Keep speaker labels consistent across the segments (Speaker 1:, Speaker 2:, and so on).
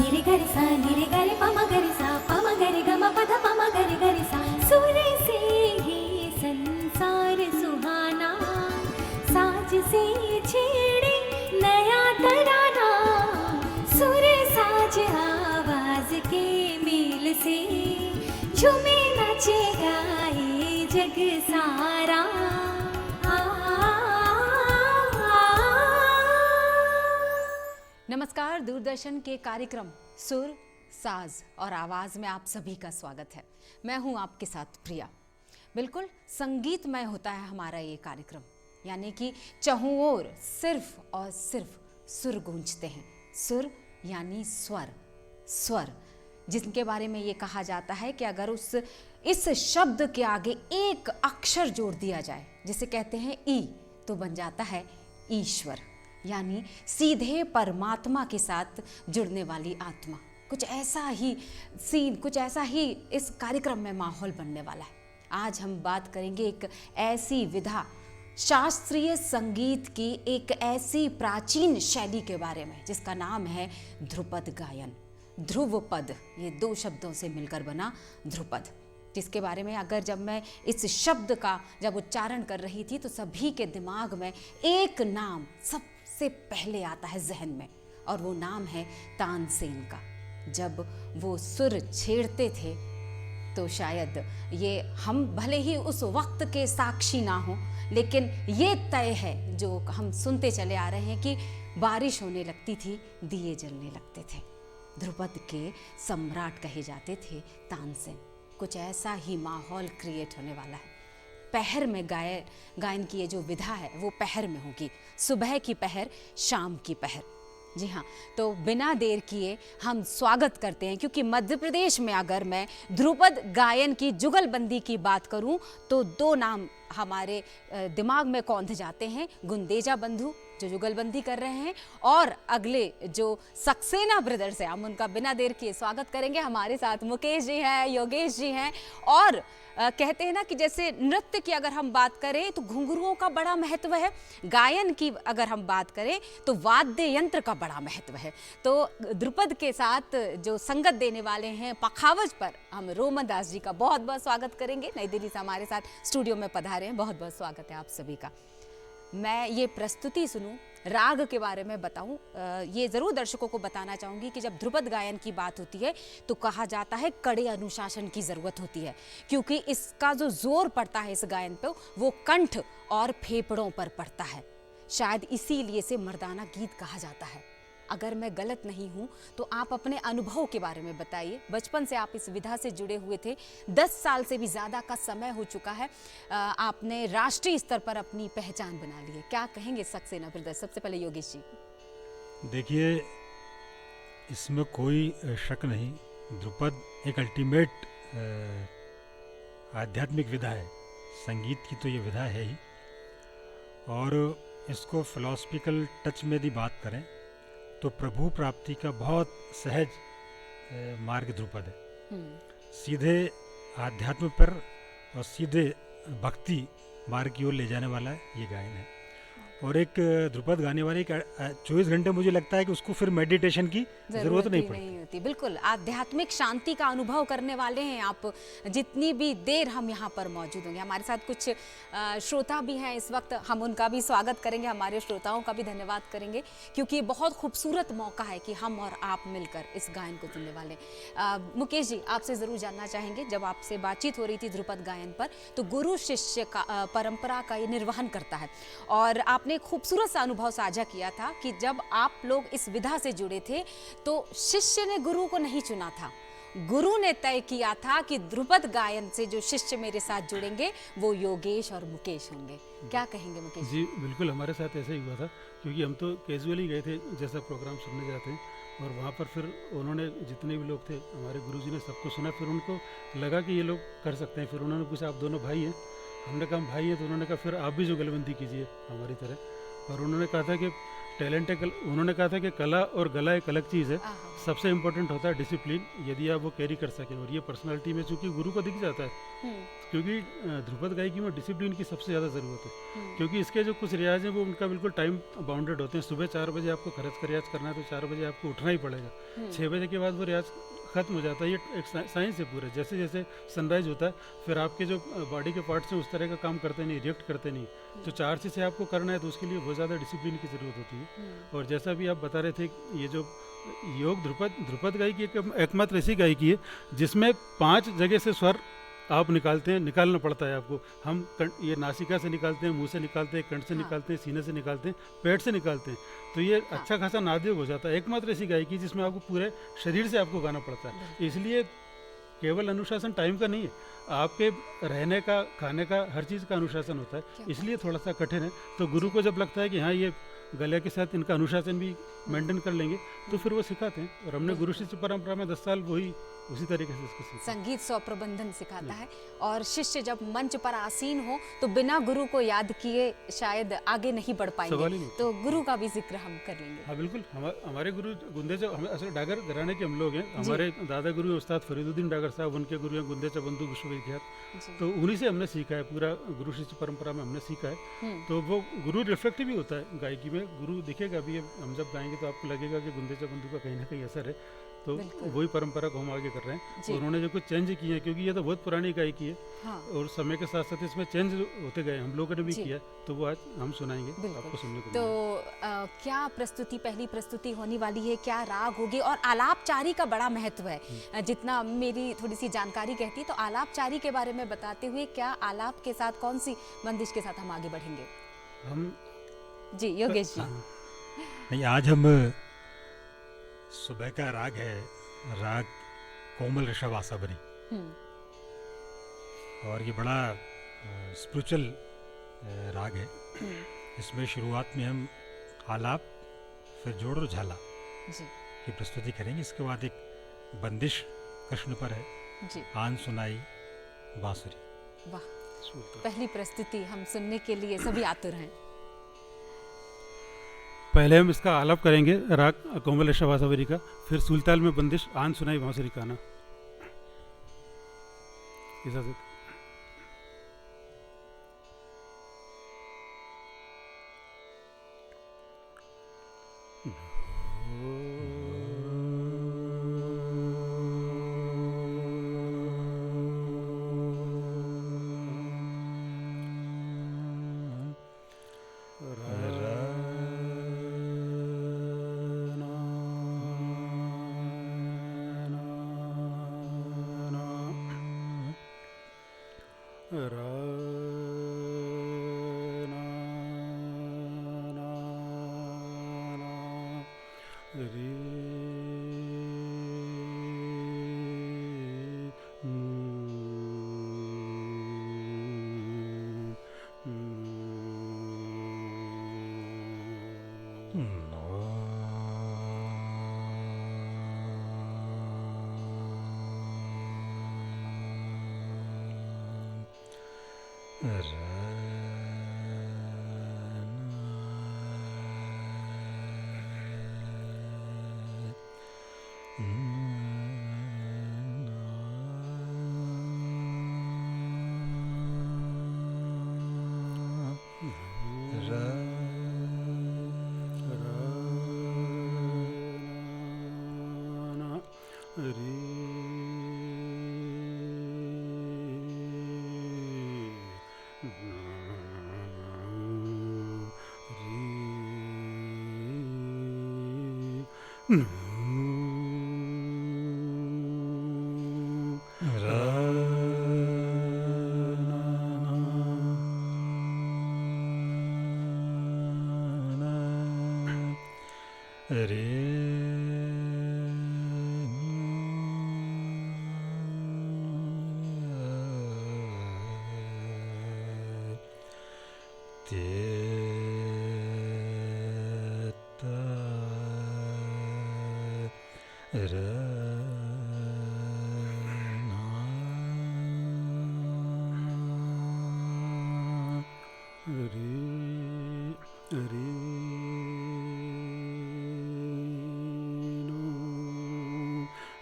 Speaker 1: निरे गरि सा निरे गरि पम गरि गम पद पम गरि गरि सा। सुर से ही संसार सुहाना, साज से छेड़े नया तराना। सुर साज आवाज के मेल से झूमे नाचे गाए जग सारा।
Speaker 2: नमस्कार, दूरदर्शन के कार्यक्रम सुर, साज और आवाज़ में आप सभी का स्वागत है। मैं हूं आपके साथ प्रिया। बिल्कुल संगीतमय होता है हमारा ये कार्यक्रम, यानी कि चहुं ओर सिर्फ और सिर्फ सुर गूंजते हैं। सुर यानी स्वर, स्वर जिनके बारे में ये कहा जाता है कि अगर इस शब्द के आगे एक अक्षर जोड़ दिया जाए, जिसे कहते हैं ई, तो बन जाता है ईश्वर, यानी सीधे परमात्मा के साथ जुड़ने वाली आत्मा। कुछ ऐसा ही सीन, कुछ ऐसा ही इस कार्यक्रम में माहौल बनने वाला है। आज हम बात करेंगे एक ऐसी विधा, शास्त्रीय संगीत की एक ऐसी प्राचीन शैली के बारे में जिसका नाम है ध्रुपद गायन। ध्रुव पद, ये दो शब्दों से मिलकर बना ध्रुपद, जिसके बारे में अगर जब मैं इस शब्द का जब उच्चारण कर रही थी तो सभी के दिमाग में एक नाम सबसे पहले आता है जहन में, और वो नाम है तानसेन का। जब वो सुर छेड़ते थे तो शायद ये हम भले ही उस वक्त के साक्षी ना हो, लेकिन ये तय है जो हम सुनते चले आ रहे हैं कि बारिश होने लगती थी, दिए जलने लगते थे। ध्रुपद के सम्राट कहे जाते थे तानसेन। कुछ ऐसा ही माहौल क्रिएट होने वाला है। पहर में गायन की ये जो विधा है वो पहर में होगी, सुबह की पहर, शाम की पहर। जी हाँ, तो बिना देर किए हम स्वागत करते हैं, क्योंकि मध्य प्रदेश में अगर मैं ध्रुपद गायन की जुगलबंदी की बात करूं तो दो नाम हमारे दिमाग में कौंध जाते हैं। गुंदेजा बंधु जो जुगलबंदी कर रहे हैं, और अगले जो सक्सेना ब्रदर्स हैं, हम उनका बिना देर किए स्वागत करेंगे। हमारे साथ मुकेश जी हैं, योगेश जी हैं, और कहते हैं ना कि जैसे नृत्य की अगर हम बात करें तो घुंघरुओं का बड़ा महत्व है, गायन की अगर हम बात करें तो वाद्य यंत्र का बड़ा महत्व है। तो ध्रुपद के साथ जो संगत देने वाले हैं पखावज पर, हम रोमन दास जी का बहुत बहुत स्वागत करेंगे। नई दिल्ली से हमारे साथ स्टूडियो में पधारे हैं, बहुत बहुत स्वागत है आप सभी का। मैं ये प्रस्तुति सुनूं, राग के बारे में बताऊं, ये ज़रूर दर्शकों को बताना चाहूँगी कि जब ध्रुपद गायन की बात होती है तो कहा जाता है कड़े अनुशासन की ज़रूरत होती है, क्योंकि इसका जो जोर पड़ता है इस गायन पे वो कंठ और फेफड़ों पर पड़ता है। शायद इसीलिए इसे मर्दाना गीत कहा जाता है। अगर मैं गलत नहीं हूँ तो आप अपने अनुभव के बारे में बताइए। बचपन से आप इस विधा से जुड़े हुए थे, 10 साल से भी ज़्यादा का समय हो चुका है, आपने राष्ट्रीय स्तर पर अपनी पहचान बना ली है। क्या कहेंगे सक्सेना ब्रदर? सबसे पहले योगेश जी।
Speaker 3: देखिए, इसमें कोई शक नहीं, ध्रुपद एक अल्टीमेट आध्यात्मिक विधा है। संगीत की तो ये विधा है ही, और इसको फिलॉसफिकल टच में भी बात करें तो प्रभु प्राप्ति का बहुत सहज मार्ग ध्रुपद है। सीधे आध्यात्म पर और सीधे भक्ति मार्ग की ओर ले जाने वाला ये गायन है। और एक ध्रुपद गाने वाले 24 घंटे मुझे लगता है कि उसको फिर मेडिटेशन की जरूरत नहीं पड़ती।
Speaker 2: बिल्कुल आध्यात्मिक शांति का अनुभव करने वाले हैं आप, जितनी भी देर हम यहाँ पर मौजूद होंगे। हमारे साथ कुछ श्रोता भी हैं इस वक्त, हम उनका भी स्वागत करेंगे, हमारे श्रोताओं का भी धन्यवाद करेंगे, क्योंकि बहुत खूबसूरत मौका है कि हम और आप मिलकर इस गायन को सुनने वाले। मुकेश जी, आपसे ज़रूर जानना चाहेंगे, जब आपसे बातचीत हो रही थी ध्रुपद गायन पर, तो गुरु शिष्य का परंपरा का ये निर्वहन करता है, और आपने एक खूबसूरत सा अनुभव साझा किया था कि जब आप लोग इस विधा से जुड़े थे तो शिष्य ने गुरु को नहीं चुना था, गुरु ने तय किया था कि ध्रुपद गायन से जो शिष्य मेरे साथ जुड़ेंगे वो योगेश और मुकेश होंगे। क्या कहेंगे मुकेश
Speaker 4: जी? बिल्कुल, हमारे साथ ऐसा ही हुआ था, क्योंकि हम तो कैजुअली गए थे जैसा प्रोग्राम सुनने जाते हैं, और वहाँ पर फिर उन्होंने जितने भी लोग थे हमारे गुरुजी ने सबको सुना। फिर उनको लगा कि ये लोग कर सकते हैं। फिर उन्होंने पूछा, आप दोनों भाई हैं? हमने कहा हम भाई हैं। तो उन्होंने कहा फिर आप भी जुगलबंदी कीजिए हमारी तरह। और उन्होंने कहा था कि टैलेंट है उन्होंने कहा था कि कला और गला एक अलग चीज़ है।
Speaker 2: आहा।
Speaker 4: सबसे इम्पोर्टेंट होता है डिसिप्लिन, यदि आप वो कैरी कर सकें। और ये पर्सनालिटी में चूंकि गुरु को दिख जाता है,
Speaker 2: हम्म,
Speaker 4: क्योंकि ध्रुपद गायकी में डिसिप्लिन की सबसे ज़्यादा ज़रूरत है।
Speaker 2: हम्म,
Speaker 4: क्योंकि इसके जो कुछ रियाज हैं वो उनका बिल्कुल टाइम बाउंडेड होते हैं। सुबह 4 बजे आपको खरच का रियाज करना है तो 4 बजे आपको उठना ही पड़ेगा। 6 बजे के बाद वो रियाज ख़त्म हो जाता है। ये एक साइंस है पूरा। जैसे जैसे सनराइज होता है फिर आपके जो बॉडी के पार्ट्स हैं उस तरह का काम करते नहीं, रिएक्ट करते नहीं। तो 4 चीज़ें आपको करना है तो उसके लिए बहुत ज़्यादा डिसिप्लिन की ज़रूरत होती है। और जैसा भी आप बता रहे थे, ये जो योग ध्रुपद गायकी एकमात्र ऐसी गायकी है जिसमें 5 जगह से स्वर आप निकालना पड़ता है आपको। हम ये नासिका से निकालते हैं, मुंह से निकालते हैं, कंठ से
Speaker 2: हाँ।
Speaker 4: निकालते हैं, सीने से निकालते हैं, पेट से निकालते हैं। तो ये
Speaker 2: हाँ।
Speaker 4: अच्छा खासा नादयोग हो जाता है। एकमात्र ऐसी गायकी जिसमें आपको पूरे शरीर से आपको गाना पड़ता है। इसलिए केवल अनुशासन टाइम का नहीं है, आपके रहने का, खाने का, हर चीज़ का अनुशासन होता है। इसलिए थोड़ा सा कठिन है। तो गुरु को जब लगता है कि हाँ ये गले के साथ इनका अनुशासन भी मेंटेन कर लेंगे तो फिर वो सिखाते हैं। और हमने गुरु शिष्य परंपरा में 10 साल वही उसी तरीके से इसको सीखा।
Speaker 2: संगीत स्व प्रबंधन सिखाता है और शिष्य जब मंच पर आसीन हो तो बिना गुरु को याद किए शायद आगे नहीं बढ़
Speaker 4: सवाल ही
Speaker 2: पाएंगे।
Speaker 4: नहीं।
Speaker 2: तो गुरु का भी जिक्र हम कर लेंगे।
Speaker 4: हाँ बिल्कुल। हमारे गुरु गुंदेचा, हम असल डागर घराने के हम लोग हैं। हमारे दादा गुरु उस्ताद फरीदुद्दीन डागर साहब, उनके गुरु हैं गुंदेचा बंधु विश्वविख्यात।
Speaker 2: जी।
Speaker 4: तो उन्हीं से हमने सीखा है, पूरा गुरु शिष्य परंपरा में हमने सीखा है। तो वो गुरु रिफ्लेक्ट भी होता है गायकी में। गुरु दिखेगा अभी हम जब गाएंगे तो आपको लगेगा कि गुंदेचा बंधु का कहीं ना कहीं असर है। तो वही परंपरा को हम आगे कर रहे हैं।
Speaker 2: जी।
Speaker 4: और उन्होंने जो कुछ चेंज किए हैं, क्योंकि ये तो बहुत पुरानी गायकी है
Speaker 2: हाँ।
Speaker 4: और समय के साथ साथ इसमें चेंज होते गए, हम लोगों ने भी
Speaker 2: जी।
Speaker 4: किया। तो वो आज हम सुनाएंगे,
Speaker 2: बिल्कुल।
Speaker 4: आपको सुनने को
Speaker 2: तो
Speaker 4: मिलेगा।
Speaker 2: क्या प्रस्तुति, पहली प्रस्तुति होने वाली है, क्या राग होगी और आलापचारी का बड़ा महत्व है। जितना मेरी थोड़ी सी जानकारी कहती है तो आलापचारी के बारे में बताते हुए, क्या आलाप के साथ कौन सी बंदिश के साथ हम आगे बढ़ेंगे?
Speaker 4: हम
Speaker 2: जी योगेश जी।
Speaker 3: नहीं, आज हम सुबह का राग है, राग कोमल ऋषभ आसावरी। और ये बड़ा स्पिरिचुअल राग है। इसमें शुरुआत में हम आलाप, फिर जोड़ और झाला
Speaker 2: जी।
Speaker 3: की प्रस्तुति करेंगे। इसके बाद एक बंदिश कृष्ण पर है,
Speaker 2: जी।
Speaker 3: आन सुनाई बांसुरी।
Speaker 2: वाह, पहली प्रस्तुति हम सुनने के लिए सभी आतुर हैं।
Speaker 4: पहले हम इसका आलाप करेंगे, राग कोमल ऋषभ आसावरी का, फिर सुलताल में बंदिश, आन सुनाई बांसुरी काना। इजाजत।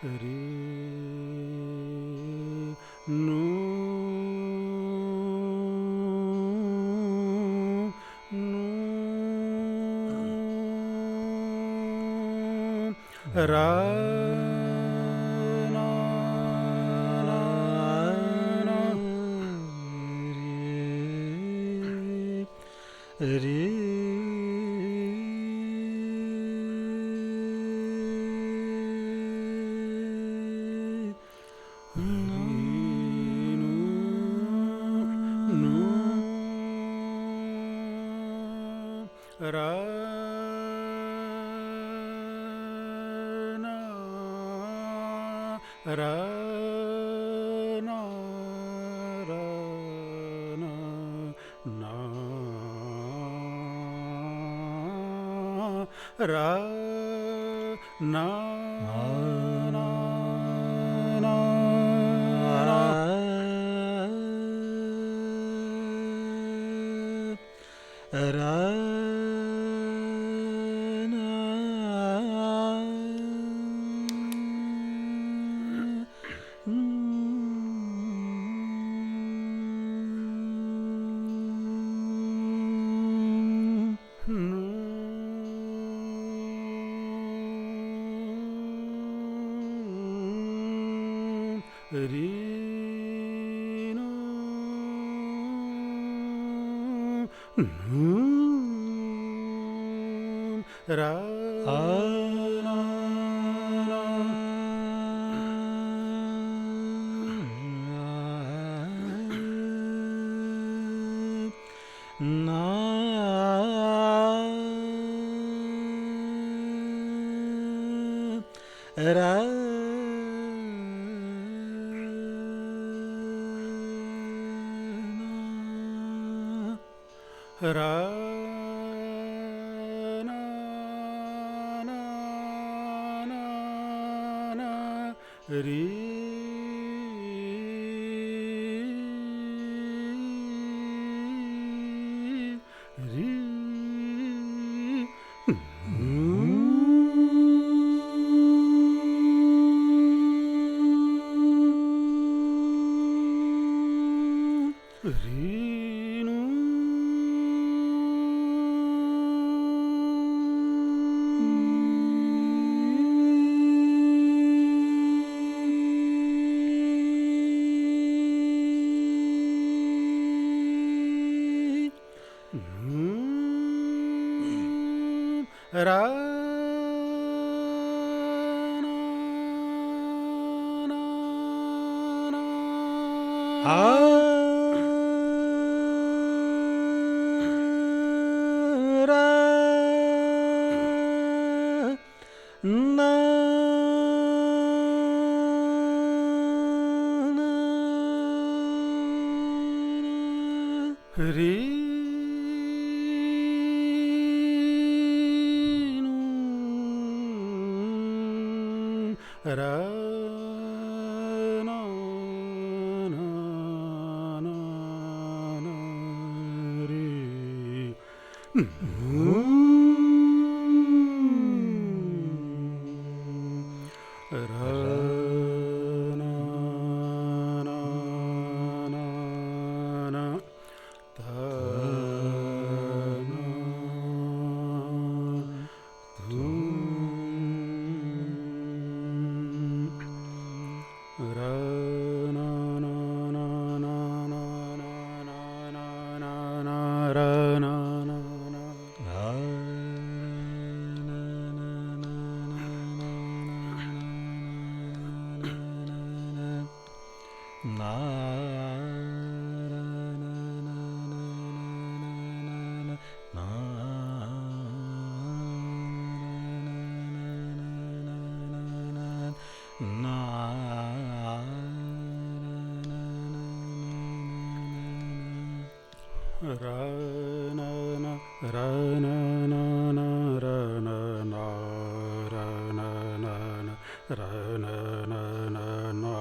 Speaker 4: रे नु रा ना ना ना रे रा ना रा ना रा ना ना रा ना ना ना रा रा रा रा ना ना ना ना रे रे रीनु रा ना ना ना रा ना रे रा ना ना ना ना रे रा ना ना ना ना ता ना रा ना ना ना ना ना ना ना ना ना रा ना ना ना रा ना ना रा ना ना ना रा ना ना रा ना ना ना रा ना ना ना ना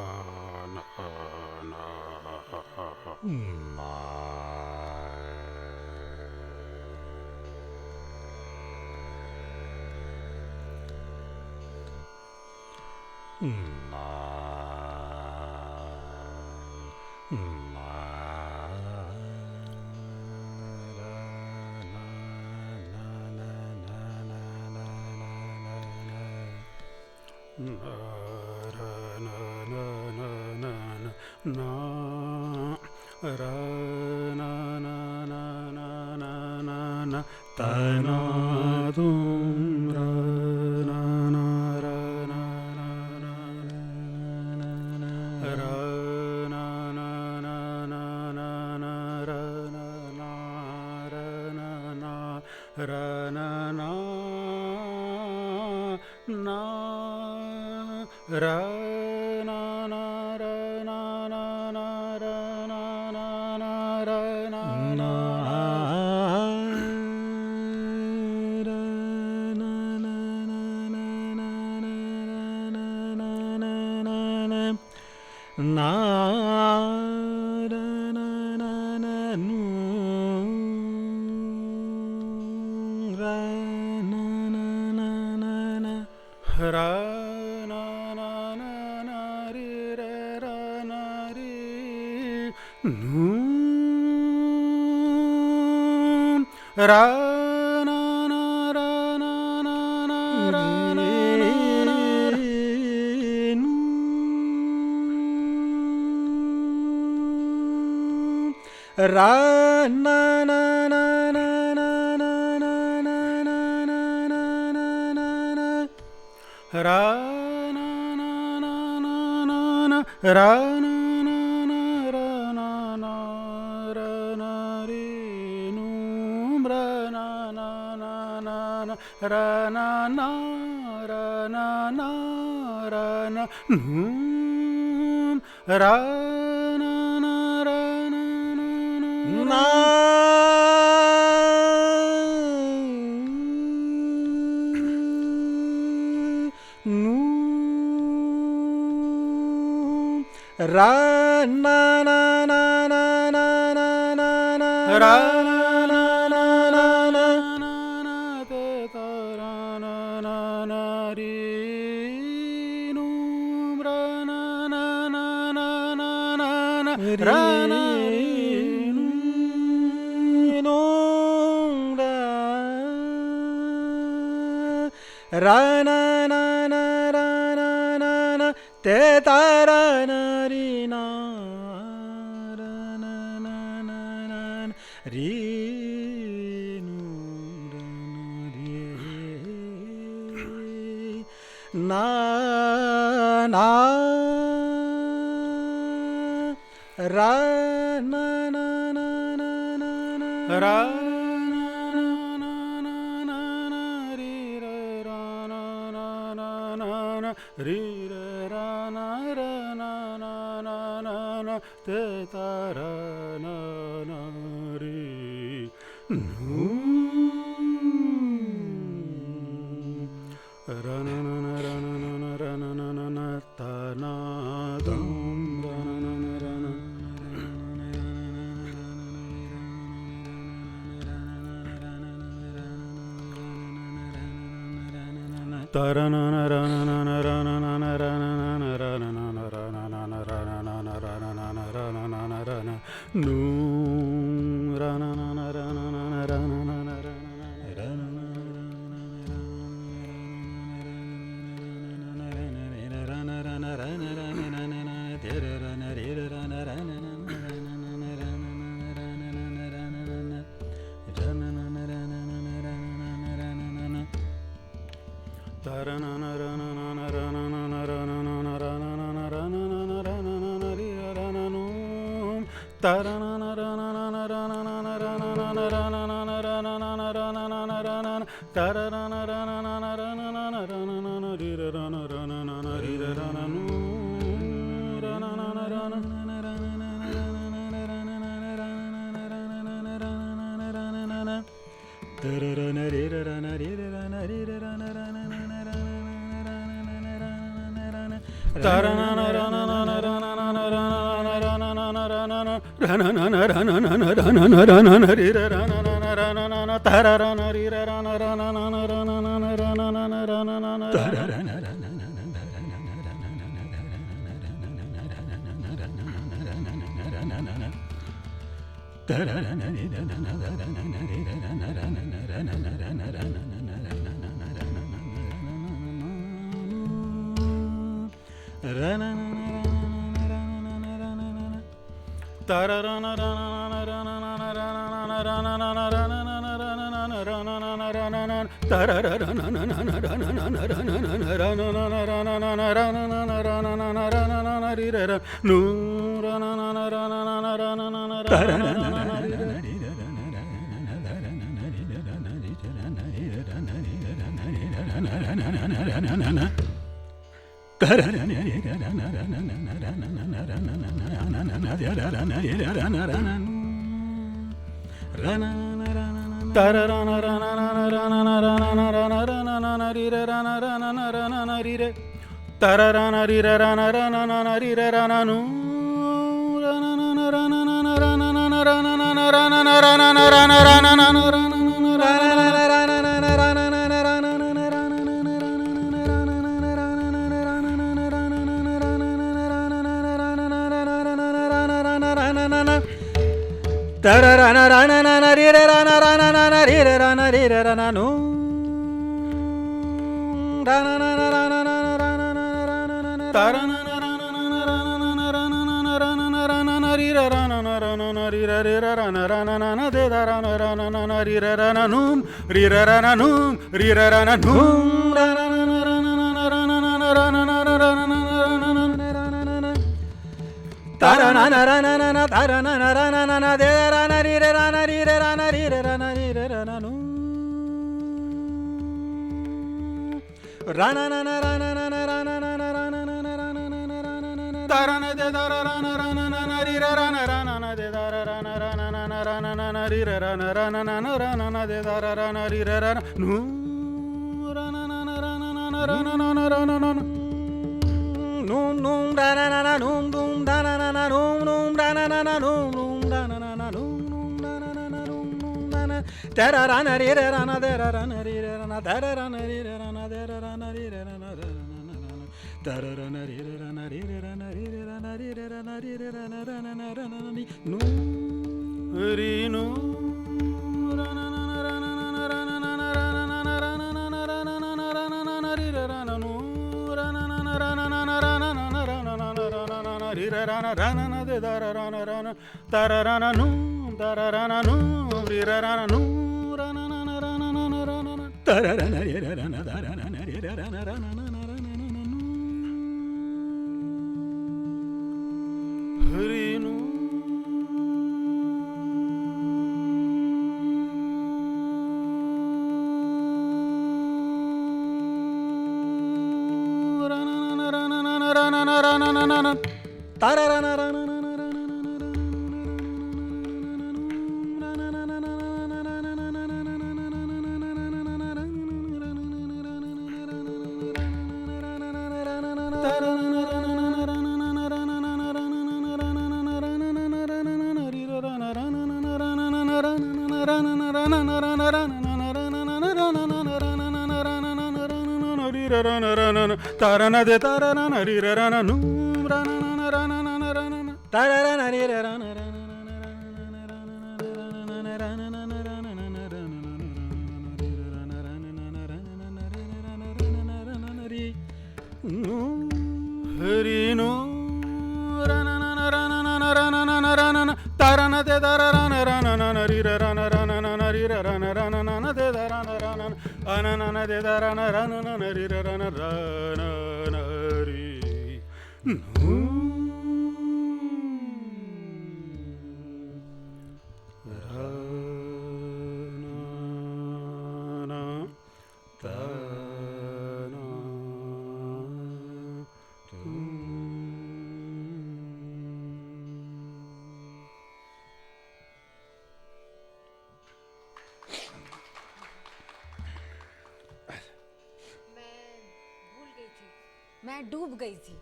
Speaker 2: मैं डूब गई थी,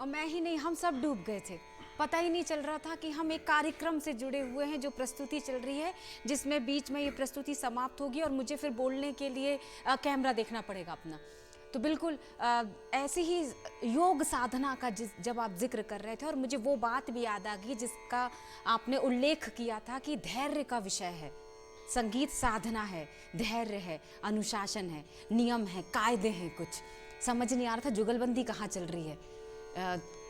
Speaker 2: और मैं ही नहीं, हम सब डूब गए थे। पता ही नहीं चल रहा था कि हम एक कार्यक्रम से जुड़े हुए हैं, जो प्रस्तुति चल रही है, जिसमें बीच में ये प्रस्तुति समाप्त होगी और मुझे फिर बोलने के लिए कैमरा देखना पड़ेगा अपना। तो बिल्कुल ऐसी ही योग साधना का जब आप जिक्र कर रहे थे, और मुझे वो बात भी याद आ गई जिसका आपने उल्लेख किया था कि धैर्य का विषय है। संगीत साधना है, धैर्य है, अनुशासन है, नियम है, कायदे हैं। कुछ समझ नहीं आ रहा था जुगलबंदी कहाँ चल रही है।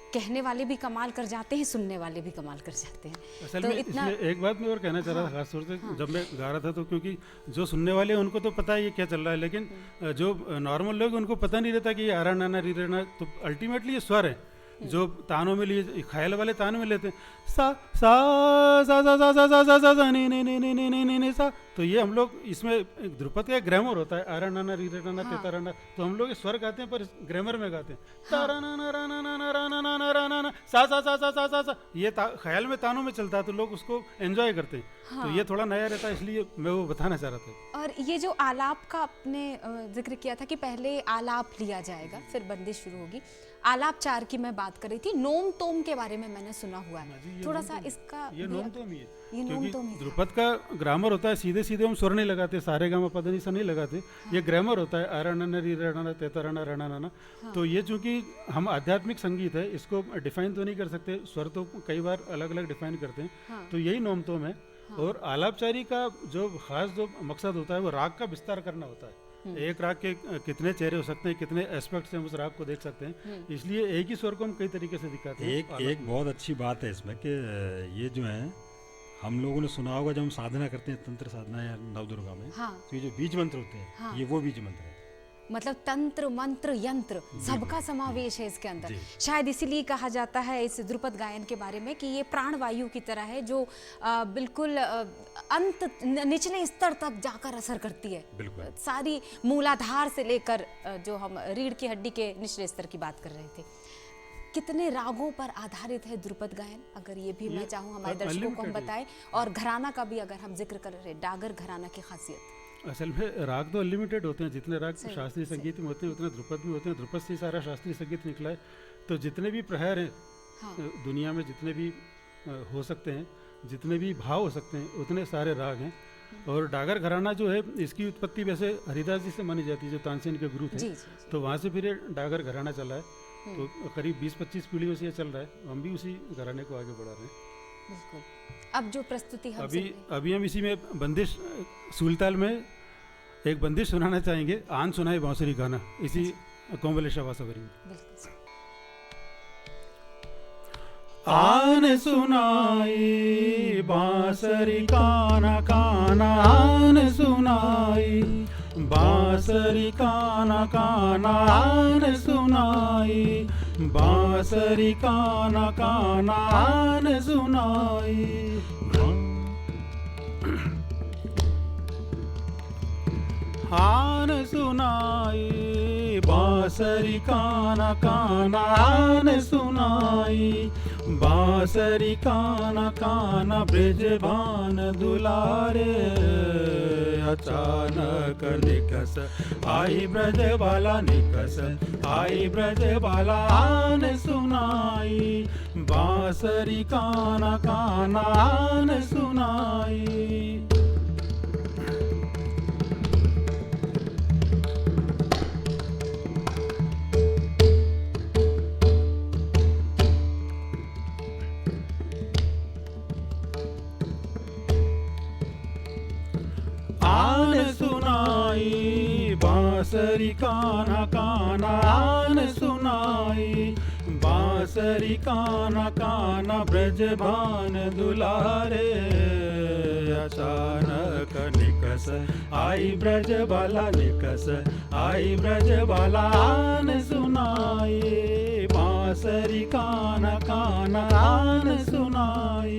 Speaker 2: कहने वाले भी कमाल कर जाते हैं, सुनने वाले भी कमाल कर जाते हैं।
Speaker 4: असल
Speaker 2: तो
Speaker 4: में
Speaker 2: इतना
Speaker 4: इसमें एक बात मैं और कहना चाह रहा था खास तौर से जब मैं गा रहा था, तो क्योंकि जो सुनने वाले हैं उनको तो पता है ये क्या चल रहा है, लेकिन जो नॉर्मल लोग उनको पता नहीं रहता कि ये आरा नाना री रहना, तो अल्टीमेटली ये स्वर है जो तानों में लिए, ख्याल वाले तानों में लेते हैं, सा सा सा सा सा सा सा सा सा सा नी नी नी नी नी नी नी नी सा। तो ये हम लोग इसमें ध्रुपद का ग्रामर होता है, आरा नाना री रे नाना तेता राना, तो हम लोग स्वर गाते हैं पर ग्रामर में गाते हैं, तारा नाना राना नाना राना नाना राना ना सा सा सा सा सा सा सा। ये ख्याल में तानों में चलता है तो लोग उसको एंजॉय करते हैं। तो ये थोड़ा नया रहता है, इसलिए मैं वो बताना चाह रहा था।
Speaker 2: और ये जो आलाप का आपने जिक्र किया था कि पहले आलाप लिया जाएगा फिर बंदिश शुरू होगी, आलाप चार की मैं बात कर रही थी। नोम तोम के बारे में मैंने सुना हुआ है, थोड़ा सा इसका
Speaker 4: ये नोम तोम ही है,
Speaker 2: ये नोम
Speaker 4: क्योंकि
Speaker 2: तोम ही था।
Speaker 4: ध्रुपद का ग्रामर होता है, सीधे सीधे हम स्वर नहीं लगाते, सारे गामा पदनी सा नहीं लगाते, ये ग्रामर होता है, आरा नाना री राना तेता राना राना नाना। तो ये चूंकि हम आध्यात्मिक संगीत है, इसको डिफाइन तो नहीं कर सकते, स्वर तो कई बार अलग अलग डिफाइन करते हैं, तो यही नोम तोम है। और आलापचारी का जो खास जो मकसद होता है वो राग का विस्तार करना होता है। एक राग के कितने चेहरे हो सकते हैं, कितने एस्पेक्ट से हम उस राग को देख सकते हैं, इसलिए एक ही स्वर को हम कई तरीके से दिखाते हैं।
Speaker 3: एक बहुत अच्छी बात है इसमें कि ये जो है हम लोगों ने सुना होगा जब हम साधना करते हैं, तंत्र साधना या नवदुर्गा में, तो ये जो बीज मंत्र होते हैं ये वो बीज मंत्र है।
Speaker 2: मतलब तंत्र मंत्र यंत्र सबका समावेश है इसके अंदर। शायद इसीलिए कहा जाता है इस ध्रुपद गायन के बारे में कि ये प्राणवायु की तरह है जो बिल्कुल अंत निचले स्तर तक जाकर असर करती है।
Speaker 3: बिल्कुल
Speaker 2: सारी मूलाधार से लेकर जो हम रीढ़ की हड्डी के निचले स्तर की बात कर रहे थे। कितने रागों पर आधारित है ध्रुपद गायन, अगर ये भी मैं चाहूँ हमारे दर्शकों को हम बताएं, और घराना का भी अगर हम जिक्र कर रहे हैं, डागर घराना की खासियत।
Speaker 4: असल में राग तो अनलिमिटेड होते हैं, जितने राग शास्त्रीय संगीत में होते हैं उतने ध्रुपद भी होते हैं, ध्रुपद से सारा शास्त्रीय संगीत निकला है। तो जितने भी प्रहर हैं दुनिया में, जितने भी हो सकते हैं, जितने भी भाव हो सकते हैं, उतने सारे राग हैं। और डागर घराना जो है इसकी उत्पत्ति वैसे हरिदास जी से मानी जाती है, जो तानसेन के गुरु थे, तो वहाँ से फिर ये डागर घराना चला है। तो करीब 20-25 पीढ़ियों से ये चल रहा है, हम भी उसी घराने को आगे बढ़ा रहे हैं।
Speaker 2: बिल्कुल। अब जो प्रस्तुति हम
Speaker 4: अभी हम इसी में बंदिश सुलताल में एक बंदिश सुनाना चाहेंगे, आन सुनाए बांसुरी गाना, इसी कोमलेशा वासवरी में। आन सुनाई बांसुरी काना काना, आन सुनाई बांसुरी काना काना, आन सुनाई बांसुरी काना काना, आन सुनाई। आन सुनाई बांसुरी काना काना, आन सुनाई बांसुरी काना काना, ब्रजभान दुलारे अचानक निकस आई ब्रजबाला निकस आई ब्रजबाला, आन सुनाई बांसुरी काना काना, आन सुनाई। आन सुनाई बांसुरी काना काना, आन सुनाई बांसुरी काना काना, ब्रजभान दुलारे अचानक निकस आई ब्रजबाला निकस आई ब्रजबाला, आन सुनाई बांसुरी काना काना, आन सुनाई।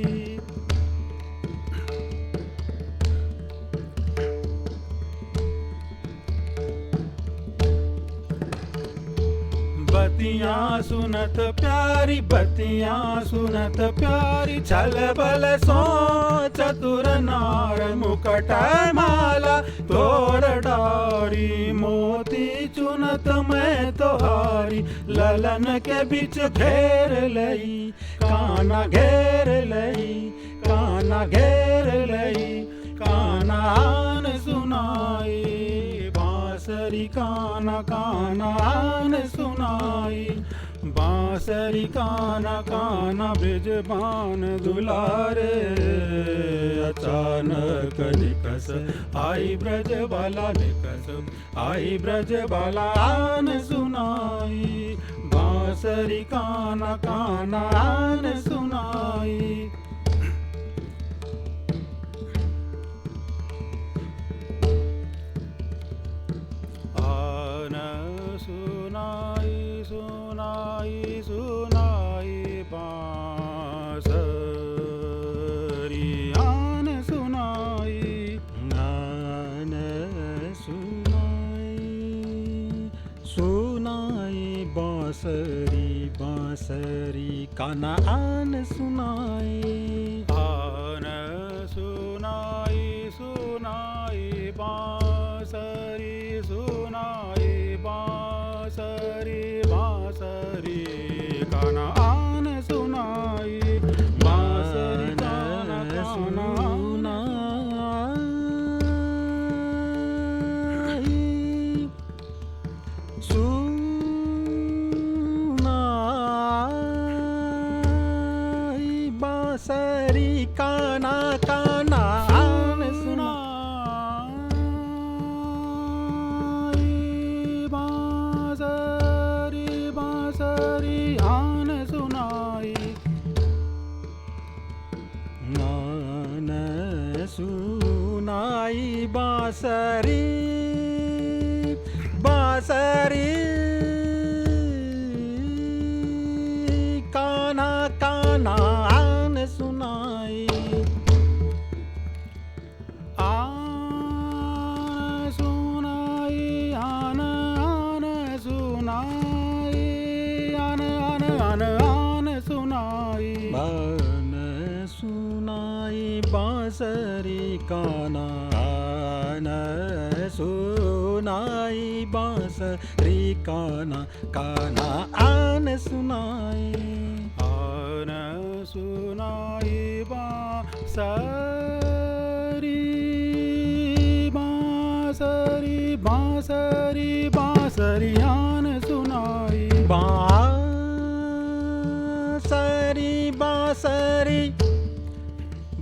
Speaker 4: बतियाँ सुनत प्यारी, बतियाँ सुनत प्यारी, छल बल सो चतुर नार, मुकट माला तोड़ डारी, मोती चुनत मैं तोहारी, ललन के बीच घेर लई, काना घेर लई, काना घेर लई, काना आन सुनाई बांसुरी काना काना आन सुनाई, बांसुरी काना काना ब्रिजबान दुलारे, अचानक निकस आई ब्रजबाला निकस आई ब्रजबाला आन सुनाई, बांसुरी काना काना आन सुनाई। सुनाई सुनाई सुनाई बांसुरी आन सुनाई,
Speaker 3: आन सुनाई सुनाई बांसुरी बांसुरी काना आन सुनाई,
Speaker 4: आन सुनाई सुनाई बांसुरी सुनाई बांसुरी बांसुरी काना आन सुनाई, बांसुरी काना काना
Speaker 3: सुनाई बांसुरी काना काना आन सुनाई,
Speaker 4: बांसुरी बांसुरी आन सुनाई,
Speaker 3: आन सुनाई बांसुरी बांसुरी काना काना आन सुनाई,
Speaker 4: आन सुनाई आन आन सुनाई, आन आन आन आन सुनाई,
Speaker 3: आन सुनाई बांसुरी काना आन सुनाई बांसुरी काना काना आन सुनाई,
Speaker 4: आन सुनाई बांसुरी बांसुरी बांसुरी बांसुरी आन सुनाई,
Speaker 3: बांसुरी बांसुरी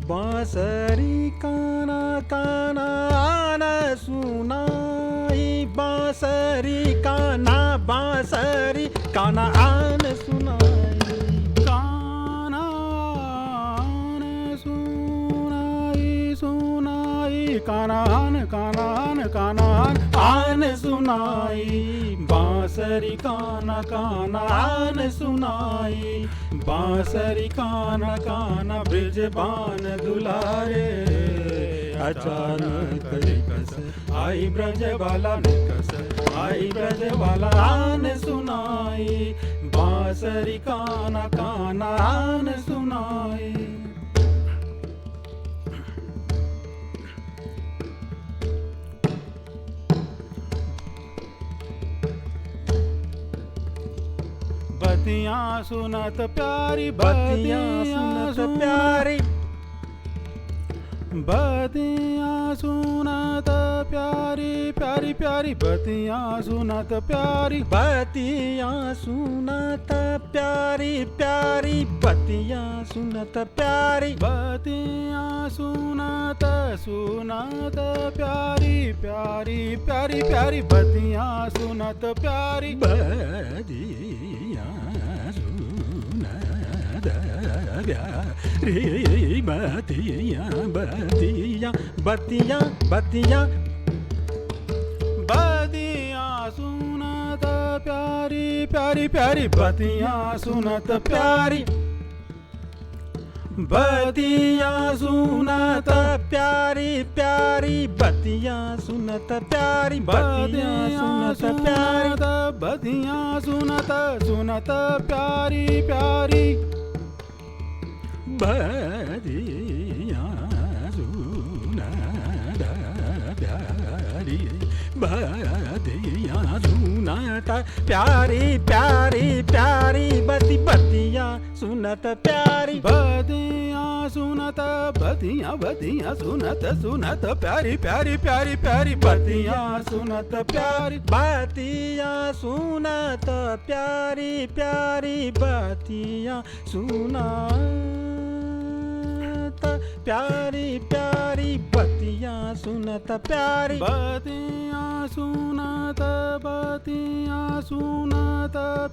Speaker 3: बांसुरी काना काना आन सुनाई, बांसुरी काना बांसुरी काना आन सुनाई,
Speaker 4: काना आन सुनाई सुनाई काना आन आन सुनाई, बांसुरी काना काना आन सुनाई, बांसुरी काना काना ब्रिजबान दुलारे,
Speaker 3: अचानक निकस
Speaker 4: आई ब्रजबाला निकस आई ब्रजबाला आन सुनाई, बांसुरी काना काना आन सुनाई। बतियाँ सुनत प्यारी
Speaker 3: बतियाँ सुनत प्यारी,
Speaker 4: बतियाँ सुनत प्यारी प्यारी प्यारी, बतियाँ सुनत प्यारी,
Speaker 3: बतियाँ सुनत प्यारी प्यारी, बतियाँ सुनत प्यारी,
Speaker 4: बतियाँ सुनत सुनत प्यारी प्यारी प्यारी प्यारी, बतियाँ सुनत प्यारी,
Speaker 3: बतियाँ सुनत प्यारी, बतियाँ बतियाँ बतियाँ बतियाँ
Speaker 4: बतियाँ सुनत प्यारी प्यारी प्यारी, बतियाँ सुनत प्यारी,
Speaker 3: बतियाँ सुनत प्यारी प्यारी, बतियाँ सुनत प्यारी, बतियाँ सुनत प्यारी,
Speaker 4: बतियाँ सुनत सुनत प्यारी प्यारी,
Speaker 3: बतियाँ सुनत प्यारी बतिया सुनत प्यारी प्यारी प्यारी बतिया सुनत प्यारी
Speaker 4: बतिया सुनत बतिया बतिया सुनत सुनत प्यारी प्यारी प्यारी प्यारी बतिया सुनत प्यारी
Speaker 3: बतिया सुनत प्यारी प्यारी बतिया सुनत प्यारी प्यारी बतिया सुनत प्यारी
Speaker 4: बतिया सुनत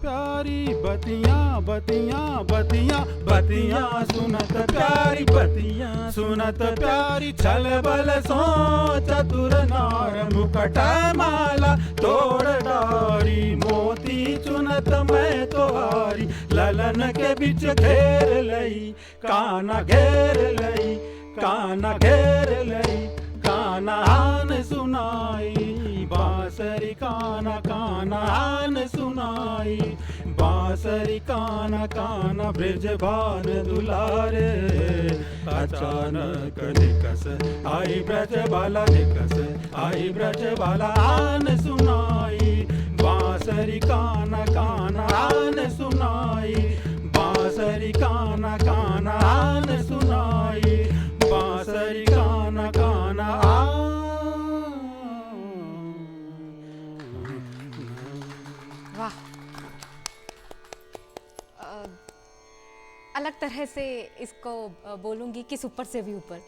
Speaker 4: प्यारी बतिया बतिया बतिया बतिया सुनत प्यारी बतिया सुनत प्यारी छल बल सो चतुर नार मुकुट माला तोड़ डारी मोती चुनत मैं तोहारी ललन के बीच घेर लई काना घेर लई काना घेर लई काना आन सुनाई बांसुरी काना काना आन सुनाई बांसुरी काना काना ब्रजभान दुलारे अचानक निकस आई ब्रजबाला निकस आई ब्रजबाला आन सुनाई बांसुरी काना काना आन सुनाई बांसुरी काना काना आन सुनाई बांसुरी काना काना
Speaker 2: वाह, अलग तरह से इसको बोलूंगी कि ऊपर से भी ऊपर।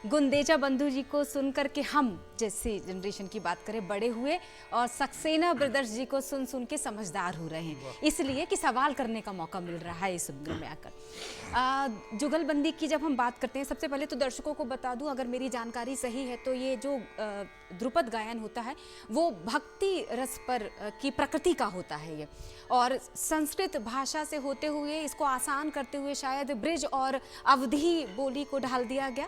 Speaker 2: गुंदेचा बंधु जी को सुनकर के हम जैसी जनरेशन की बात करें बड़े हुए और सक्सेना ब्रदर्स जी को सुन सुन के समझदार हो रहे हैं, इसलिए कि सवाल करने का मौका मिल रहा है इस उम्र में आकर। जुगलबंदी की जब हम बात करते हैं, सबसे पहले तो दर्शकों को बता दूं, अगर मेरी जानकारी सही है तो ये जो ध्रुपद गायन होता है वो भक्ति रस पर की प्रकृति का होता है ये, और संस्कृत भाषा से होते हुए इसको आसान करते हुए शायद ब्रिज और अवधी बोली को ढाल दिया गया।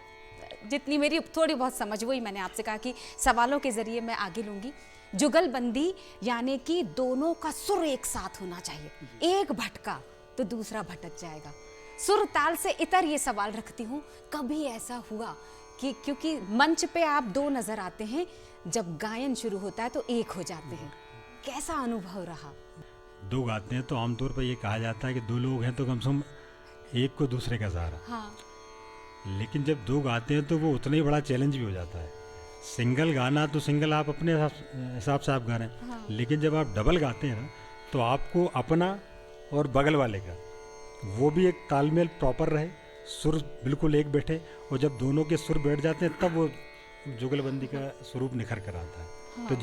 Speaker 2: जितनी मेरी थोड़ी बहुत समझ, वही मैंने आपसे कहा कि सवालों के जरिए मैं आगे लूंगी। जुगलबंदी यानी कि दोनों का सुर एक साथ होना चाहिए, एक भटका तो दूसरा भटक जाएगा। सुर ताल से इतर ये सवाल रखती हूँ, कभी ऐसा हुआ कि क्योंकि मंच पे आप दो नजर आते हैं, जब गायन शुरू होता है तो एक हो जाते हैं, कैसा अनुभव रहा?
Speaker 3: दो गाते हैं तो आमतौर पर ये कहा जाता है कि दो लोग हैं तो कम से कम एक को दूसरे का सहारा।
Speaker 2: हाँ।
Speaker 3: लेकिन जब दो गाते हैं तो वो उतना ही बड़ा चैलेंज भी हो जाता है। सिंगल गाना तो सिंगल आप अपने हिसाब से आप गा रहे हैं,
Speaker 2: हाँ।
Speaker 3: लेकिन जब आप डबल गाते हैं ना तो आपको अपना और बगल वाले का वो भी एक तालमेल प्रॉपर रहे, सुर बिल्कुल एक बैठे, और जब दोनों के सुर बैठ जाते हैं तब वो जुगलबंदी का स्वरूप निखर कर आता है।
Speaker 2: हाँ।
Speaker 3: तो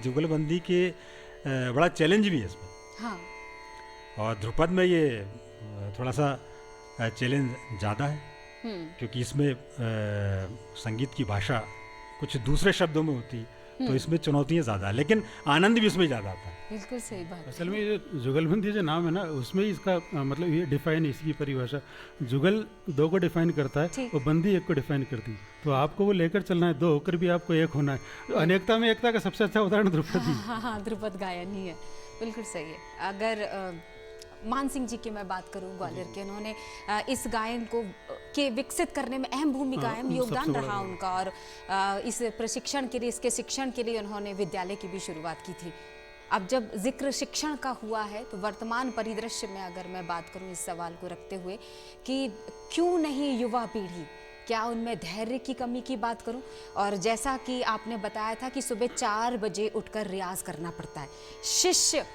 Speaker 3: जुगलबंदी के बड़ा चैलेंज भी है इसमें।
Speaker 2: हाँ।
Speaker 3: और ध्रुपद में ये थोड़ा सा चैलेंज ज़्यादा है, क्योंकि इसमें संगीत की भाषा कुछ दूसरे शब्दों में होती है, तो इसमें चुनौतियाँ ज़्यादा है, लेकिन आनंद भी उसमें ज़्यादा आता है।
Speaker 2: बिल्कुल सही बात।
Speaker 4: असल में ये जुगलबंदी जो नाम है ना, उसमें ही इसका मतलब ये डिफाइन, इसकी परिभाषा जुगल दो को डिफाइन करता है और बंदी एक को डिफाइन करती है। तो आपको वो लेकर चलना है, दो होकर भी आपको एक होना है। अनेकता में एकता का सबसे अच्छा उदाहरण ध्रुपद ही।
Speaker 2: हाँ, ध्रुपद गायन ही है, बिल्कुल सही है। अगर मान सिंह जी की मैं बात करूं, ग्वालियर के, उन्होंने इस गायन को के विकसित करने में अहम भूमिका, अहम योगदान रहा उनका, और इस प्रशिक्षण के लिए, इसके शिक्षण के लिए उन्होंने विद्यालय की भी शुरुआत की थी। अब जब जिक्र शिक्षण का हुआ है तो वर्तमान परिदृश्य में अगर मैं बात करूं इस सवाल को रखते हुए कि क्यों नहीं युवा पीढ़ी, क्या उनमें धैर्य की कमी की बात करूं? और जैसा कि आपने बताया था कि सुबह 4 बजे उठकर रियाज करना पड़ता है, शिष्य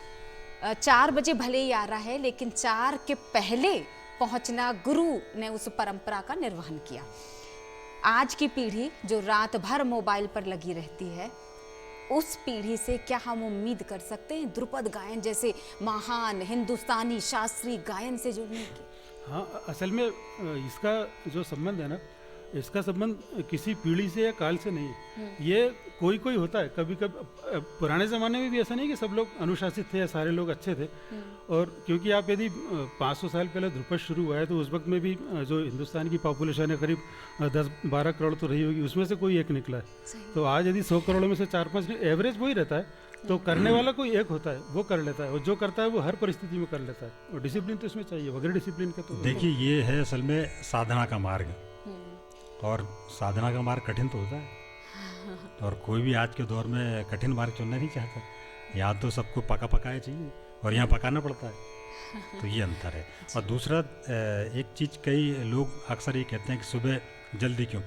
Speaker 2: 4 बजे भले ही आ रहा है, लेकिन 4 के पहले पहुंचना, गुरु ने उस परंपरा का निर्वहन किया। आज की पीढ़ी जो रात भर मोबाइल पर लगी रहती है, उस पीढ़ी से क्या हम उम्मीद कर सकते हैं ध्रुपद गायन जैसे महान हिंदुस्तानी शास्त्रीय गायन से जुड़ने की?
Speaker 4: हाँ, असल में इसका जो संबंध है ना, इसका संबंध किसी पीढ़ी से या काल से नहीं है। ये कोई कोई होता है, कभी कभी पुराने ज़माने में भी ऐसा नहीं कि सब लोग अनुशासित थे या सारे लोग अच्छे थे। और क्योंकि आप यदि 500 साल पहले ध्रुपद शुरू हुआ है तो उस वक्त में भी जो हिंदुस्तान की पॉपुलेशन है करीब 10-12 करोड़ तो रही होगी, उसमें से कोई एक निकला है। तो आज यदि 100 करोड़ में से 4-5 एवरेज वही रहता है, तो करने वाला कोई एक होता है, वो कर लेता है, और जो करता है वो हर परिस्थिति में कर लेता है। और डिसिप्लिन तो इसमें चाहिए, बगैर डिसिप्लिन के तो
Speaker 3: देखिए ये है असल में साधना का मार्ग, और साधना का मार्ग कठिन तो होता है। और कोई भी आज के दौर में कठिन मार्ग चुनना नहीं चाहता। यहाँ तो सबको पका पकाया चाहिए और यहाँ पकाना पड़ता है, तो ये अंतर है। और दूसरा एक चीज़, कई लोग अक्सर ये कहते हैं कि सुबह जल्दी क्यों।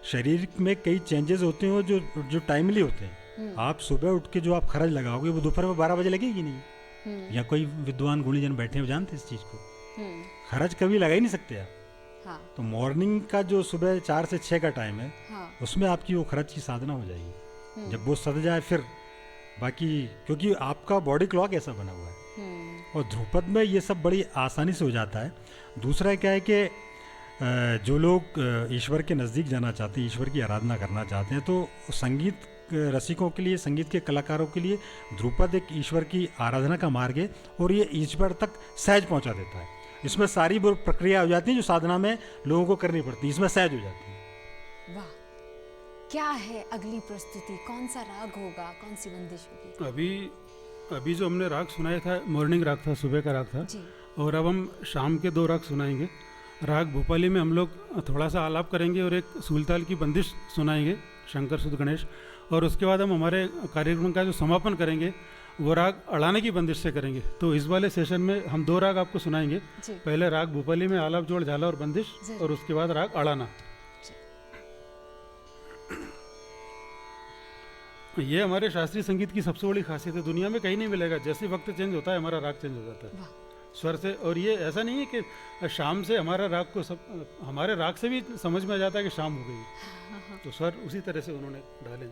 Speaker 3: शरीर में कई चेंजेस होते हैं जो जो टाइमली होते हैं। आप सुबह उठ के जो आप खर्च लगाओगे वो दोपहर में 12 बजे लगेगी नहीं। या कोई विद्वान गुणीजन बैठे हैं, वो जानते हैं इस चीज़ को। खर्च कभी लगा ही नहीं सकते आप।
Speaker 2: हाँ।
Speaker 3: तो मॉर्निंग का जो सुबह 4 से 6 का टाइम है,
Speaker 2: हाँ।
Speaker 3: उसमें आपकी वो खर्च की साधना हो जाएगी। जब वो सद जाए फिर बाकी, क्योंकि आपका बॉडी क्लॉक ऐसा बना हुआ है। और ध्रुपद में ये सब बड़ी आसानी से हो जाता है। दूसरा क्या है कि जो लोग ईश्वर के नज़दीक जाना चाहते हैं, ईश्वर की आराधना करना चाहते हैं, तो संगीत रसिकों के लिए, संगीत के कलाकारों के लिए ध्रुपद एक ईश्वर की आराधना का मार्ग है। और ये ईश्वर तक सहज पहुंचा देता है। इसमें सारी वो प्रक्रिया हो जाती है जो साधना में लोगों को करनी पड़ती है, इसमें सहज हो जाती है।
Speaker 2: वाह, क्या है अगली प्रस्तुति? कौन सा राग होगा, कौन सी बंदिश होगी?
Speaker 4: अभी जो हमने राग सुनाया था, मॉर्निंग राग था, सुबह का राग था
Speaker 2: जी।
Speaker 4: और अब हम शाम के 2 राग सुनाएंगे। राग भोपाली में हम लोग थोड़ा सा आलाप करेंगे और एक सूलताल की बंदिश सुनाएंगे, शंकर सुध गणेश। और उसके बाद हम हमारे कार्यक्रम का जो समापन करेंगे वो राग अड़ाने की बंदिश से करेंगे। तो इस वाले सेशन में हम 2 राग आपको सुनाएंगे। पहले राग भोपाली में आलाप, जोड़, झाला और बंदिश, और उसके बाद राग अड़ाना। ये हमारे शास्त्रीय संगीत की सबसे बड़ी खासियत है, दुनिया में कहीं नहीं मिलेगा। जैसे वक्त चेंज होता है हमारा राग चेंज हो जाता है स्वर से। और ये ऐसा नहीं है कि शाम से हमारा राग को हमारे राग से भी समझ में आ जाता है कि शाम हो गई। तो स्वर उसी तरह से उन्होंने डाले।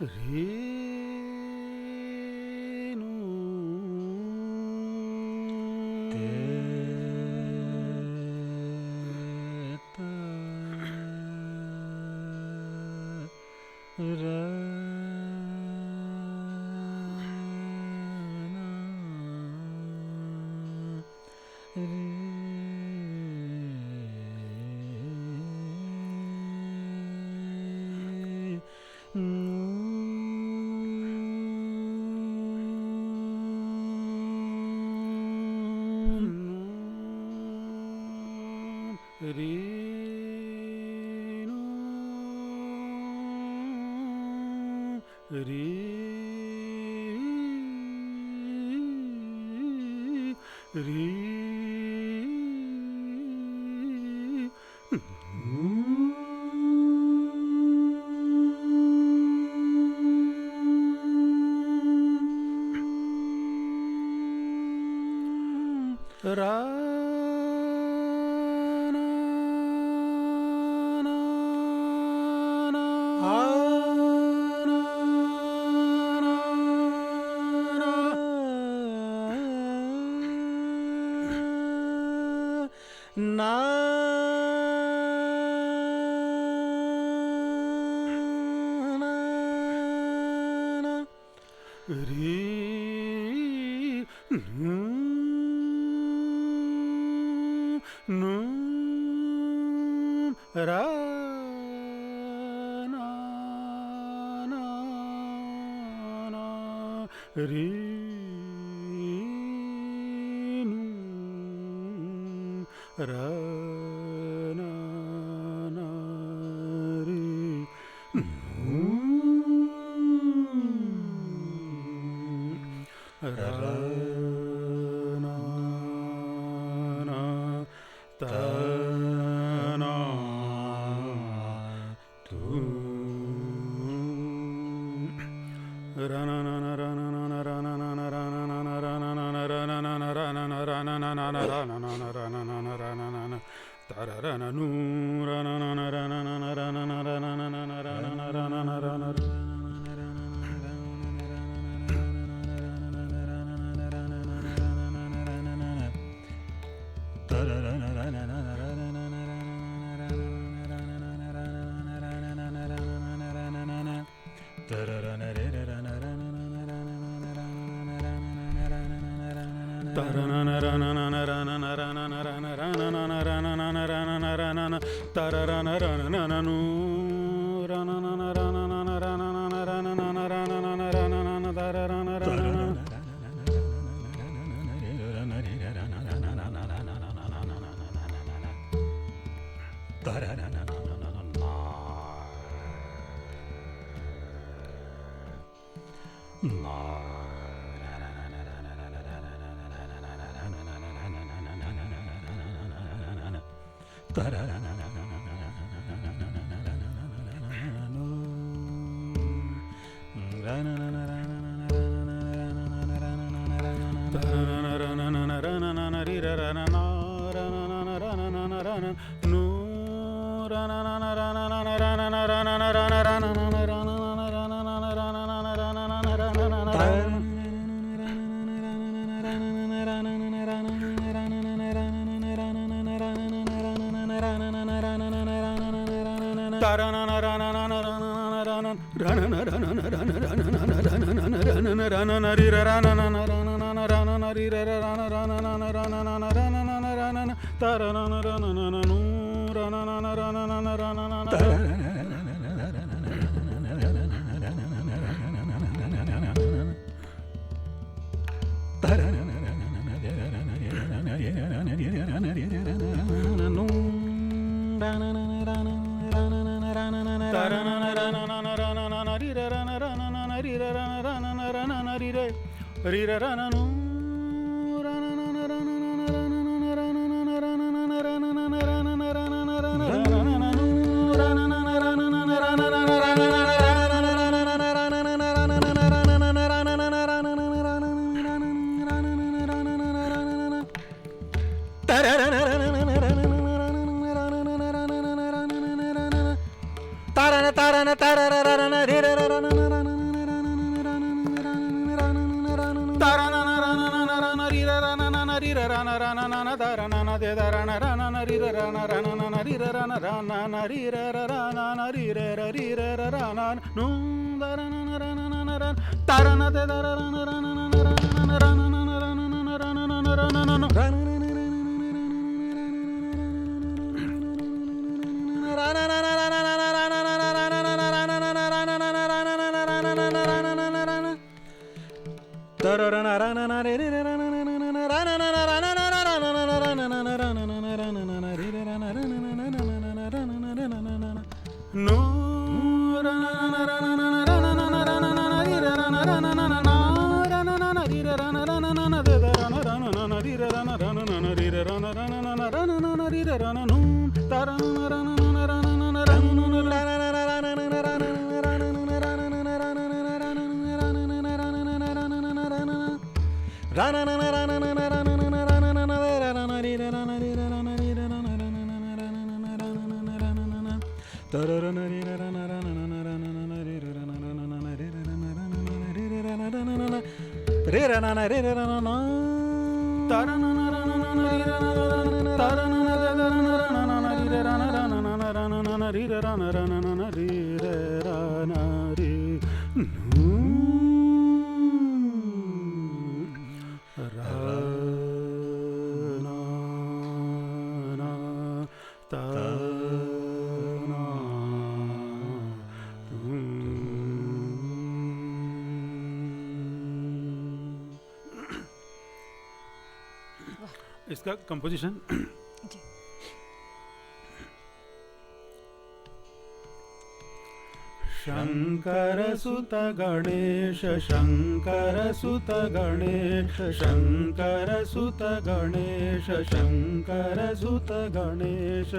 Speaker 4: Renu
Speaker 5: tarana tarana tarararana rirararana
Speaker 4: ri ra ra na da ra na de da ra na ri ra na ri ra na ri ra ra na ri ra na nu da ra na ta ra na de da ra na इसका composition Shankar सुत गणेश शंकर सुत गणेश शंकर सुत गणेश शंकर सुत गणेश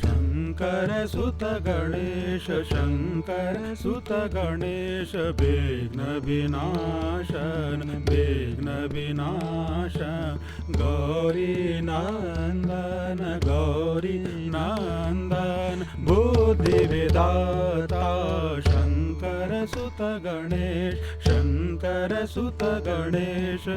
Speaker 4: शंकर सुत गणेश शंकर सुत गणेश विघ्न विनाशन विघ्न विनाशन गौरी नंदन बुद्धि विदाता शंकर सुत गणेश शंकर सुत गणेश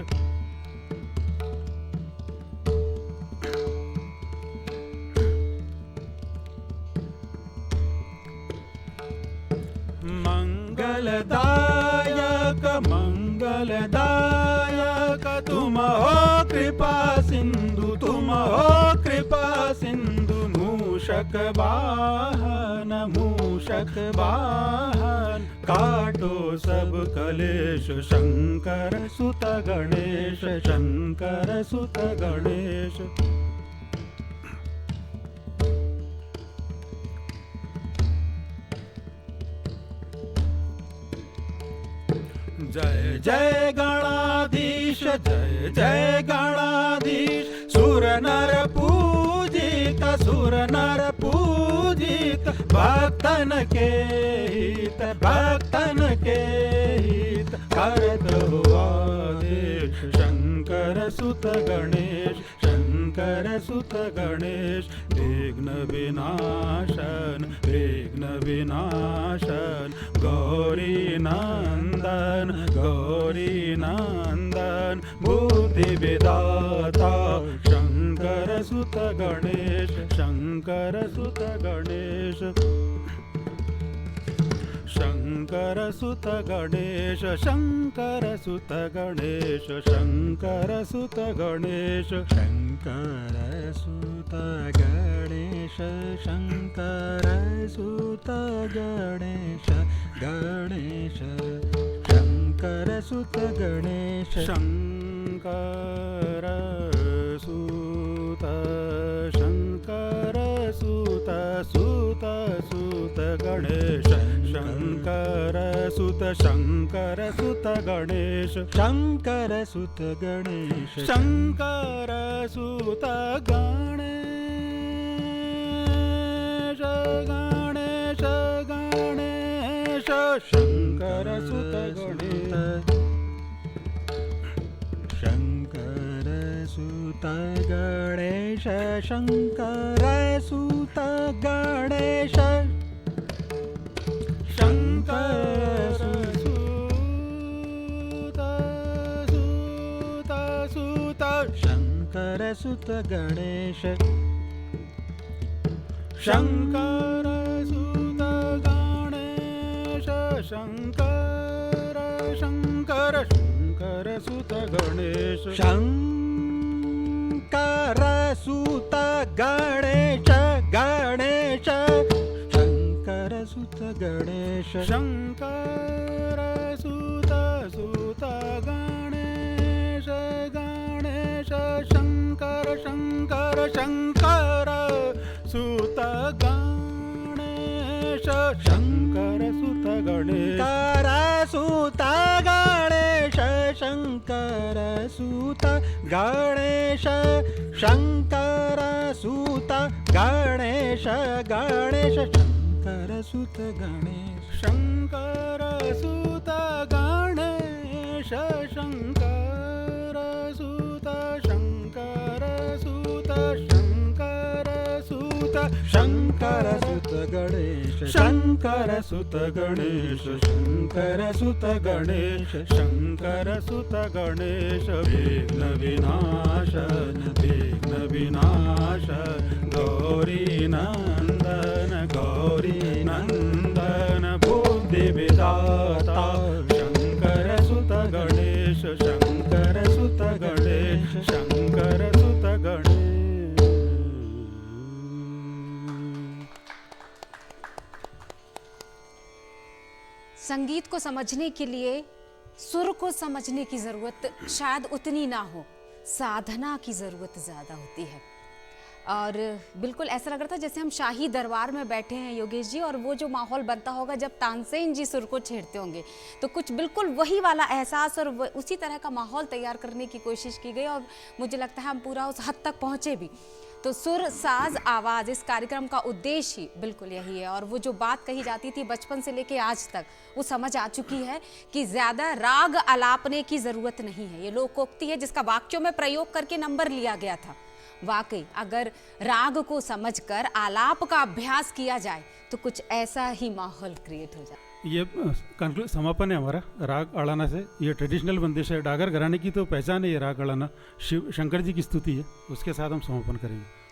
Speaker 4: मंगलदायक मंगलदायक तुम हो कृपा सिंधु तुम हो कृपा सिंधु मूषक वाहन काटो सब कलेश शंकर सुत गणेश शंकर सुत गणेश जय जय गणाधीश जय जय गणाधीश सुर नर पूजित भक्तन के हित करत हुआ देश शंकर सुत गणेश शंकर सुत गणेश विघ्न विनाशन गौरी नंदन बुद्धि विदाता शंकर सुत गणेश शंकर सुत गणेश शंकर सुत गणेश शंकर सुत गणेश शंकर सुत गणेश शंकर सुत गणेश शंकर सुत गणेश गणेश शंकर सुत गणेश शंकर सुत गणेश शंकर सुत गणेश शंकर सुत गणेश शंकर सुत गणेश गणेश गणेश शंकर सुत गणेश शंकर सुत गणेश शंकर सुत गणेश
Speaker 5: सुत गणेश
Speaker 4: शंकर सुत गणेश शंकर शंकर शंकर सुत गणेश
Speaker 5: शंकर सुत गणेश गणेश शंकर सुत गणेश
Speaker 4: शंकर सुत गणेश गणेश शंकर शंकर शंकर सुत गणेश शंकर सुत गणेश
Speaker 5: शंकर सुत गणेश शंकर सुत गणेश गणेश शंकर सुत गणेश
Speaker 4: शंकर सुत गणेश शंकर सुत शंकर सुत शंकर सुत
Speaker 5: शंकर सुत गणेश
Speaker 4: शंकर सुत गणेश शंकर सुत गणेश शंकर सुत गणेश विघ्न विनाशन गौरी नंदन बुद्धि विदाता शंकर सुत गणेश शंकर सुत गणेश शंकर सुत गणेश।
Speaker 2: संगीत को समझने के लिए सुर को समझने की ज़रूरत शायद उतनी ना हो, साधना की ज़रूरत ज़्यादा होती है। और बिल्कुल ऐसा लग रहा था जैसे हम शाही दरबार में बैठे हैं योगेश जी, और वो जो माहौल बनता होगा जब तानसेन जी सुर को छेड़ते होंगे, तो कुछ बिल्कुल वही वाला एहसास और उसी तरह का माहौल तैयार करने की कोशिश की गई, और मुझे लगता है हम पूरा उस हद तक पहुँचे भी। तो सुर साज आवाज़ इस कार्यक्रम का उद्देश्य ही बिल्कुल यही है। और वो जो बात कही जाती थी बचपन से लेके आज तक, वो समझ आ चुकी है कि ज़्यादा राग अलापने की ज़रूरत नहीं है। ये लोकोक्ति है जिसका वाक्यों में प्रयोग करके नंबर लिया गया था। वाकई अगर राग को समझकर आलाप का अभ्यास किया जाए तो कुछ ऐसा ही माहौल क्रिएट हो जाए।
Speaker 4: ये समापन है हमारा राग अड़ाना से। ये ट्रेडिशनल बंदिश है, डागर घराने की तो पहचान है ये राग अड़ाना। शिव शंकर जी की स्तुति है, उसके साथ हम समापन करेंगे।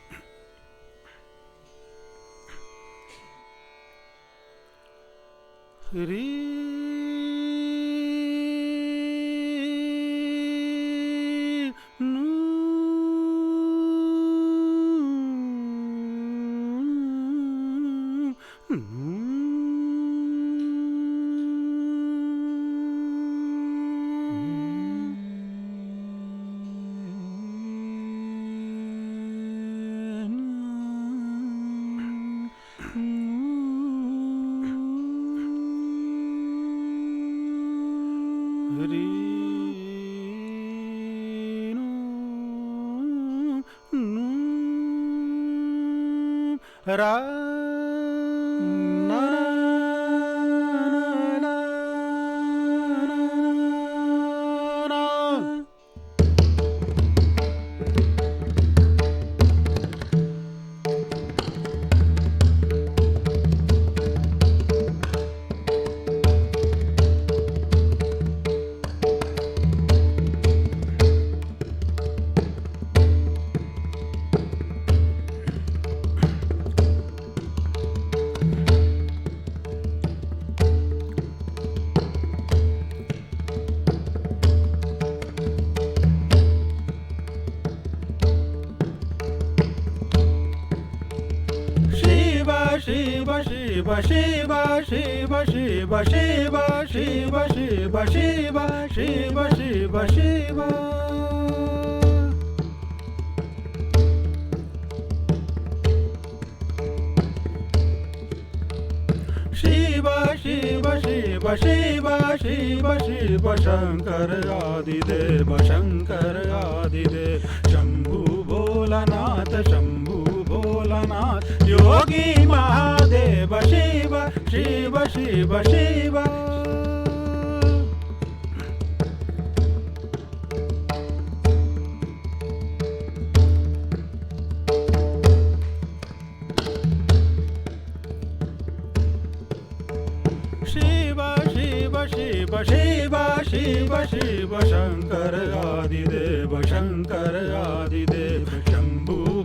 Speaker 4: शिव शिव शिव शिव शिव शिव शिव शिव शिव शिव शिव शिव शिव शिव शिव शिव शिव शिव शंकर आदिदेव शंभु भोलानाथ शंभु भोलानाथ योगी महादेव शिव शिव शिव शिव शिव शिव शिव शिव शिव शिव शंकर आदिदेव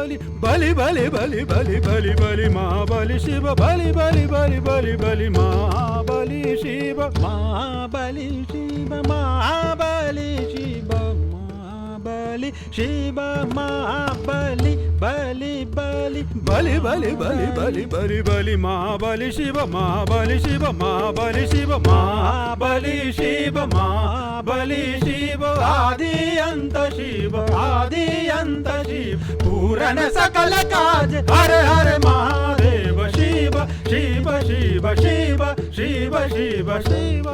Speaker 5: बलि बलि बलि बलि बलि बलि बलि महाबलि शिव बलि बलि बलि बलि बलि महाबलि शिव महाबलि शिव महाबलि शिव महाबलि शिव महाबलि बलि बलि बलि बलि बलि बलि बलि बलि महाबलि शिव महाबलि शिव महाबलि शिव महाबलि शिव महाबलि शिव आदि अंत शिव आदि अंत शिव पूरन सकल काज हर हर महादेव शिव शिव शिव शिव शिव शिव शिव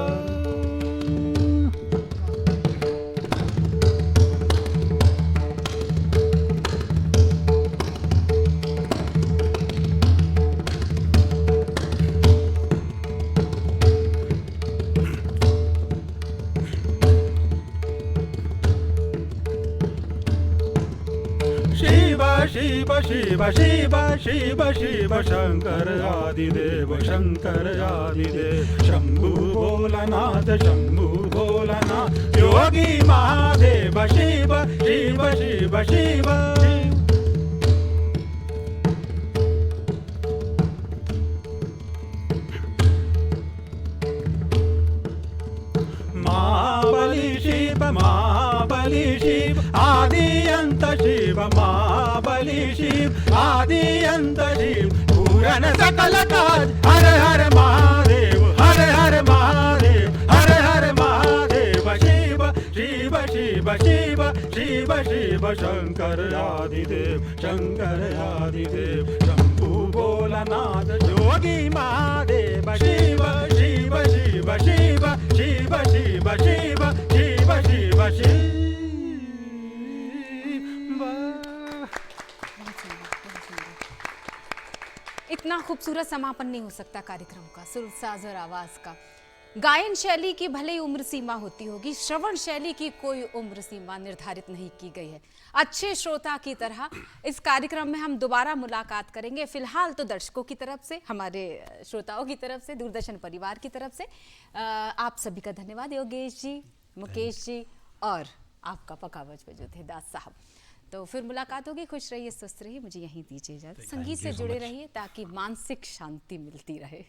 Speaker 5: शिव शिव शिव शिव शिव शंकर आदिदेव शंकर आदिदेव शंभु भोलानाथ शंभु भोलानाथ योगी महादेव शिव शिव शिव शिव महाबलि शिव आदि अंत शिव महाबलि शिव आदि अंत शिव पूरन सकल काज हर हर महादेव हर हर महादेव हर हर महादेव शिव शिव शिव शिव शिव शिव शंकर आदिदेव शंभु भोलानाथ योगी महादेव शिव शिव शिव शिव शिव शिव शिव शिव शिव शिव
Speaker 2: इतना खूबसूरत समापन नहीं हो सकता कार्यक्रम का, सुर साज और आवाज का। गायन शैली की भले ही उम्र सीमा होती होगी, श्रवण शैली की कोई उम्र सीमा निर्धारित नहीं की गई है। अच्छे श्रोता की तरह इस कार्यक्रम में हम दोबारा मुलाकात करेंगे। फिलहाल तो दर्शकों की तरफ से, हमारे श्रोताओं की तरफ से, दूरदर्शन परिवार की तरफ से आप सभी का धन्यवाद। योगेश जी, मुकेश जी और आपका पकावज पे जो थे दास साहब। तो फिर मुलाकात होगी। खुश रहिए, स्वस्थ रहिए। मुझे यहीं दीजिए इजाजत। संगीत से जुड़े रहिए ताकि मानसिक शांति मिलती रहे।